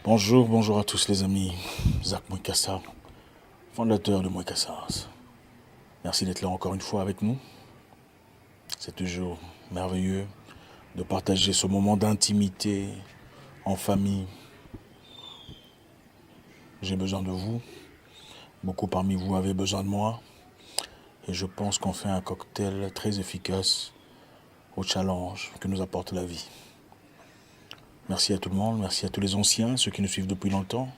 Bonjour à tous les amis. Zach Moukassa, fondateur de Moukassa. Merci d'être là encore une fois avec nous. C'est toujours merveilleux de partager ce moment d'intimité en famille. J'ai besoin de vous. Beaucoup parmi vous avez besoin de moi. Et je pense qu'on fait un cocktail très efficace au challenge que nous apporte la vie. Merci à tout le monde, merci à tous les anciens, ceux qui nous suivent depuis longtemps.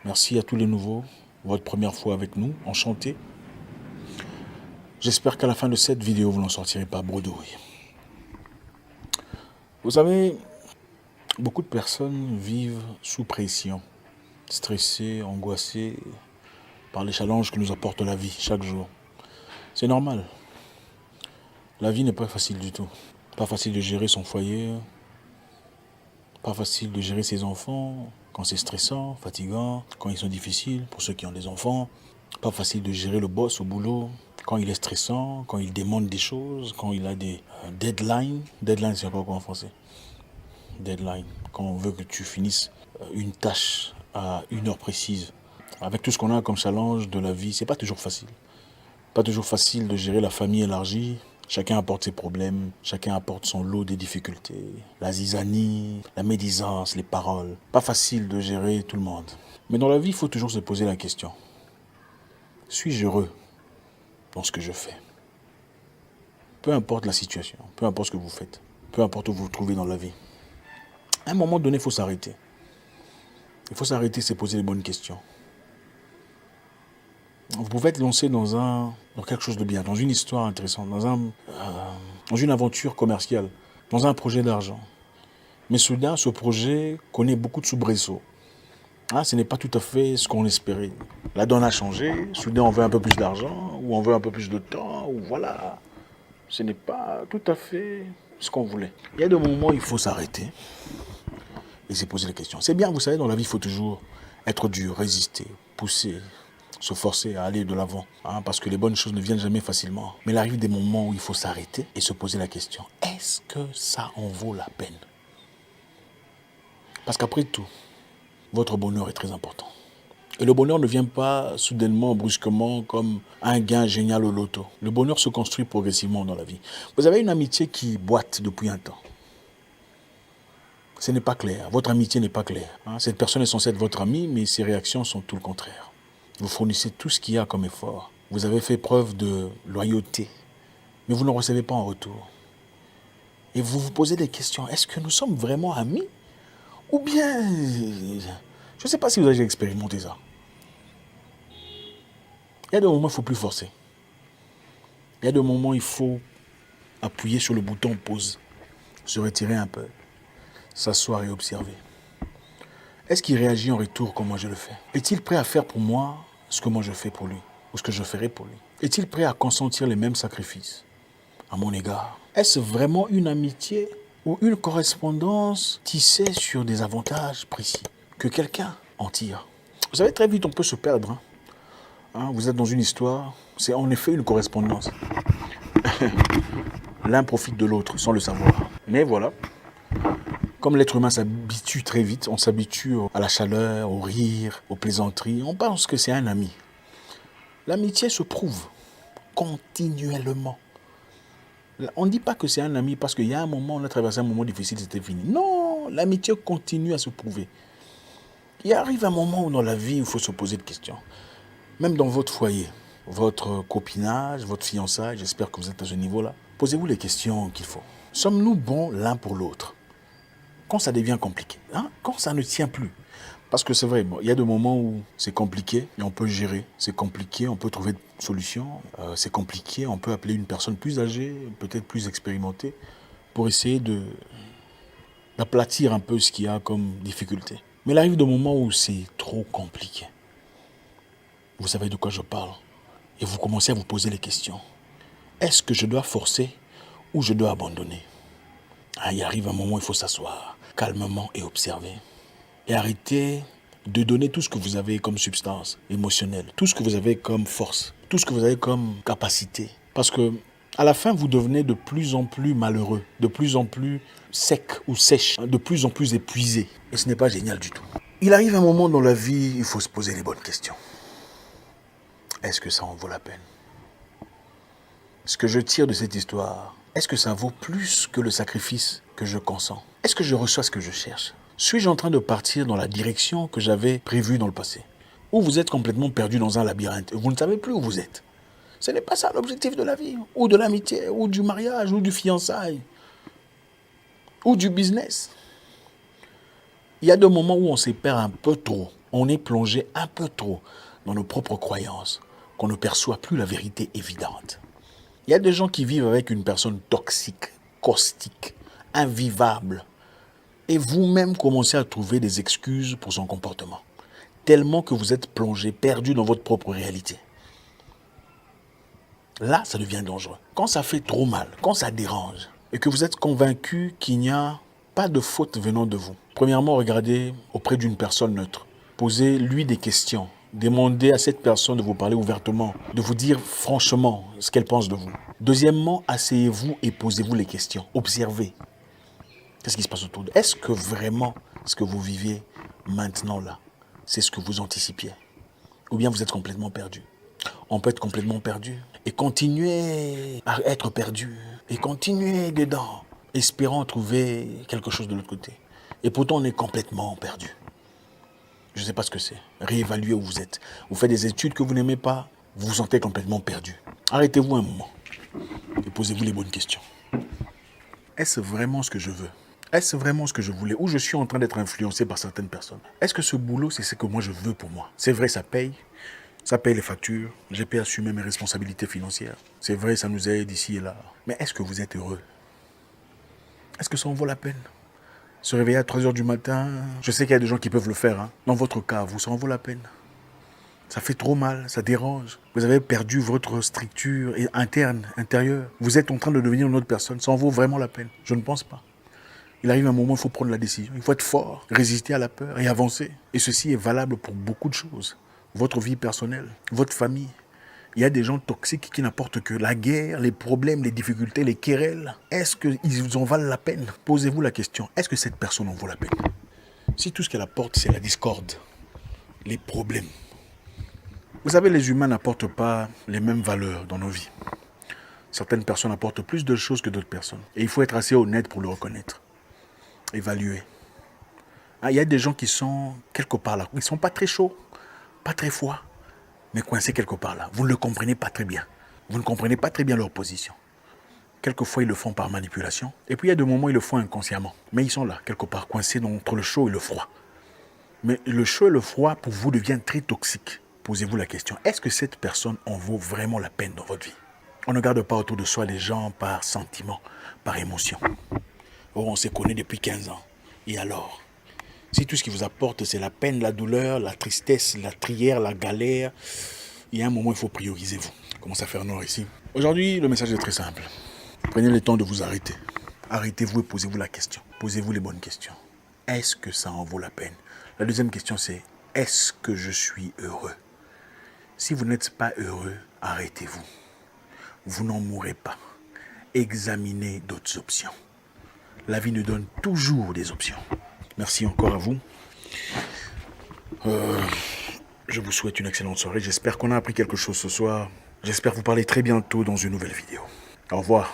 Merci à tous les nouveaux, votre première fois avec nous, enchanté. J'espère qu'à la fin de cette vidéo, vous n'en sortirez pas bredouille. Vous savez, beaucoup de personnes vivent sous pression, stressées, angoissées par les challenges que nous apporte la vie chaque jour. C'est normal. La vie n'est pas facile du tout. Pas facile de gérer son foyer, pas facile de gérer ses enfants quand c'est stressant, fatigant, quand ils sont difficiles pour ceux qui ont des enfants. Pas facile de gérer le boss au boulot quand il est stressant, quand il demande des choses, quand il a des deadlines. Deadline, c'est pas quoi en français? Deadline. Quand on veut que tu finisses une tâche à une heure précise. Avec tout ce qu'on a comme challenge de la vie, c'est pas toujours facile. Pas toujours facile de gérer la famille élargie. Chacun apporte ses problèmes, chacun apporte son lot des difficultés. La zizanie, la médisance, les paroles. Pas facile de gérer tout le monde. Mais dans la vie, il faut toujours se poser la question. Suis-je heureux dans ce que je fais? Peu importe la situation, peu importe ce que vous faites, peu importe où vous vous trouvez dans la vie. À un moment donné, il faut s'arrêter. Il faut s'arrêter et se poser les bonnes questions. Vous pouvez être lancé dans quelque chose de bien, dans une histoire intéressante, dans une aventure commerciale, dans un projet d'argent. Mais soudain, ce projet connaît beaucoup de soubresauts. Ce n'est pas tout à fait ce qu'on espérait. La donne a changé, soudain on veut un peu plus d'argent, ou on veut un peu plus de temps, ou voilà. Ce n'est pas tout à fait ce qu'on voulait. Il y a des moments où il faut s'arrêter et se poser la question. C'est bien, vous savez, dans la vie, il faut toujours être dur, résister, pousser, se forcer à aller de l'avant. Parce que les bonnes choses ne viennent jamais facilement. Mais il arrive des moments où il faut s'arrêter et se poser la question. Est-ce que ça en vaut la peine? Parce qu'après tout, votre bonheur est très important. Et le bonheur ne vient pas soudainement, brusquement, comme un gain génial au loto. Le bonheur se construit progressivement dans la vie. Vous avez une amitié qui boite depuis un temps. Ce n'est pas clair. Votre amitié n'est pas claire. Cette personne est censée être votre amie, mais ses réactions sont tout le contraire. Vous fournissez tout ce qu'il y a comme effort. Vous avez fait preuve de loyauté, mais vous ne recevez pas en retour. Et vous vous posez des questions. Est-ce que nous sommes vraiment amis? Ou bien, je ne sais pas si vous avez expérimenté ça. Il y a des moments où il ne faut plus forcer. Il y a des moments où il faut appuyer sur le bouton pause, se retirer un peu, s'asseoir et observer. Est-ce qu'il réagit en retour comme moi je le fais? Est-il prêt à faire pour moi ce que moi je fais pour lui, ou ce que je ferai pour lui? Est-il prêt à consentir les mêmes sacrifices à mon égard? Est-ce vraiment une amitié ou une correspondance tissée sur des avantages précis que quelqu'un en tire? Vous savez, très vite on peut se perdre. Vous êtes dans une histoire, c'est en effet une correspondance. L'un profite de l'autre sans le savoir. Mais voilà, comme l'être humain s'habitue très vite, on s'habitue à la chaleur, au rire, aux plaisanteries, on pense que c'est un ami. L'amitié se prouve continuellement. On ne dit pas que c'est un ami parce qu'il y a un moment, on a traversé un moment difficile, c'était fini. Non, l'amitié continue à se prouver. Il arrive un moment où dans la vie, il faut se poser des questions. Même dans votre foyer, votre copinage, votre fiançailles, j'espère que vous êtes à ce niveau-là. Posez-vous les questions qu'il faut. Sommes-nous bons l'un pour l'autre? Quand ça devient compliqué, quand ça ne tient plus. Parce que c'est vrai, il y a des moments où c'est compliqué et on peut gérer. C'est compliqué, on peut trouver des solutions. C'est compliqué, on peut appeler une personne plus âgée, peut-être plus expérimentée, pour essayer d'aplatir un peu ce qu'il y a comme difficulté. Mais il arrive des moments où c'est trop compliqué. Vous savez de quoi je parle. Et vous commencez à vous poser les questions. Est-ce que je dois forcer ou je dois abandonner? Il arrive un moment où il faut s'asseoir calmement et observer. Et arrêter de donner tout ce que vous avez comme substance émotionnelle, tout ce que vous avez comme force, tout ce que vous avez comme capacité. Parce que À la fin, vous devenez de plus en plus malheureux, de plus en plus sec ou sèche, de plus en plus épuisé. Et ce n'est pas génial du tout. Il arrive un moment dans la vie, il faut se poser les bonnes questions. Est-ce que ça en vaut la peine? Ce que je tire de cette histoire, est-ce que ça vaut plus que le sacrifice que je consens? Est-ce que je reçois ce que je cherche? Suis-je en train de partir dans la direction que j'avais prévue dans le passé? Ou vous êtes complètement perdu dans un labyrinthe, vous ne savez plus où vous êtes. Ce n'est pas ça l'objectif de la vie, ou de l'amitié, ou du mariage, ou du fiançailles, ou du business. Il y a des moments où on se perd un peu trop, on est plongé un peu trop dans nos propres croyances, qu'on ne perçoit plus la vérité évidente. Il y a des gens qui vivent avec une personne toxique, caustique, invivable, et vous-même commencez à trouver des excuses pour son comportement, tellement que vous êtes plongé, perdu dans votre propre réalité. Là, ça devient dangereux. Quand ça fait trop mal, quand ça dérange, et que vous êtes convaincu qu'il n'y a pas de faute venant de vous. Premièrement, regardez auprès d'une personne neutre. Posez-lui des questions. Demandez à cette personne de vous parler ouvertement, de vous dire franchement ce qu'elle pense de vous. Deuxièmement, asseyez-vous et posez-vous les questions. Observez. Qu'est-ce qui se passe autour de vous? Est-ce que vraiment ce que vous vivez maintenant là, c'est ce que vous anticipiez? Ou bien vous êtes complètement perdu? On peut être complètement perdu et continuer à être perdu et continuer dedans, espérant trouver quelque chose de l'autre côté. Et pourtant, on est complètement perdu. Je ne sais pas ce que c'est. Réévaluez où vous êtes. Vous faites des études que vous n'aimez pas, vous vous sentez complètement perdu. Arrêtez-vous un moment et posez-vous les bonnes questions. Est-ce vraiment ce que je veux? Est-ce vraiment ce que je voulais? Ou je suis en train d'être influencé par certaines personnes? Est-ce que ce boulot, c'est ce que moi je veux pour moi? C'est vrai, ça paye. Ça paye les factures. J'ai pu assumer mes responsabilités financières. C'est vrai, ça nous aide ici et là. Mais est-ce que vous êtes heureux? Est-ce que ça en vaut la peine? Se réveiller à 3 heures du matin, je sais qu'il y a des gens qui peuvent le faire. Hein. Dans votre cas, vous, ça en vaut la peine? Ça fait trop mal, ça dérange. Vous avez perdu votre structure interne, intérieure. Vous êtes en train de devenir une autre personne. Ça en vaut vraiment la peine? Je ne pense pas. Il arrive un moment où il faut prendre la décision. Il faut être fort, résister à la peur et avancer. Et ceci est valable pour beaucoup de choses. Votre vie personnelle, votre famille. Il y a des gens toxiques qui n'apportent que la guerre, les problèmes, les difficultés, les querelles. Est-ce qu'ils en valent la peine? Posez-vous la question. Est-ce que cette personne en vaut la peine? Si tout ce qu'elle apporte, c'est la discorde, les problèmes. Vous savez, les humains n'apportent pas les mêmes valeurs dans nos vies. Certaines personnes apportent plus de choses que d'autres personnes. Et il faut être assez honnête pour le reconnaître. Évaluer. Il y a des gens qui sont quelque part là. Ils ne sont pas très chauds, pas très froids, mais coincés quelque part là. Vous ne le comprenez pas très bien. Vous ne comprenez pas très bien leur position. Quelquefois, ils le font par manipulation. Et puis, il y a des moments où ils le font inconsciemment. Mais ils sont là, quelque part, coincés entre le chaud et le froid. Mais le chaud et le froid, pour vous, devient très toxique. Posez-vous la question, est-ce que cette personne en vaut vraiment la peine dans votre vie? On ne garde pas autour de soi les gens par sentiment, par émotion. Oh, on se connaît depuis 15 ans. Et alors? Si tout ce qui vous apporte, c'est la peine, la douleur, la tristesse, la trière, la galère, il y a un moment, il faut prioriser vous. Commence à faire noir ici. Aujourd'hui, le message est très simple. Prenez le temps de vous arrêter. Arrêtez-vous et posez-vous la question. Posez-vous les bonnes questions. Est-ce que ça en vaut la peine? La deuxième question, c'est est-ce que je suis heureux? Si vous n'êtes pas heureux, arrêtez-vous. Vous n'en mourrez pas. Examinez d'autres options. La vie nous donne toujours des options. Merci encore à vous. Je vous souhaite une excellente soirée. J'espère qu'on a appris quelque chose ce soir. J'espère vous parler très bientôt dans une nouvelle vidéo. Au revoir.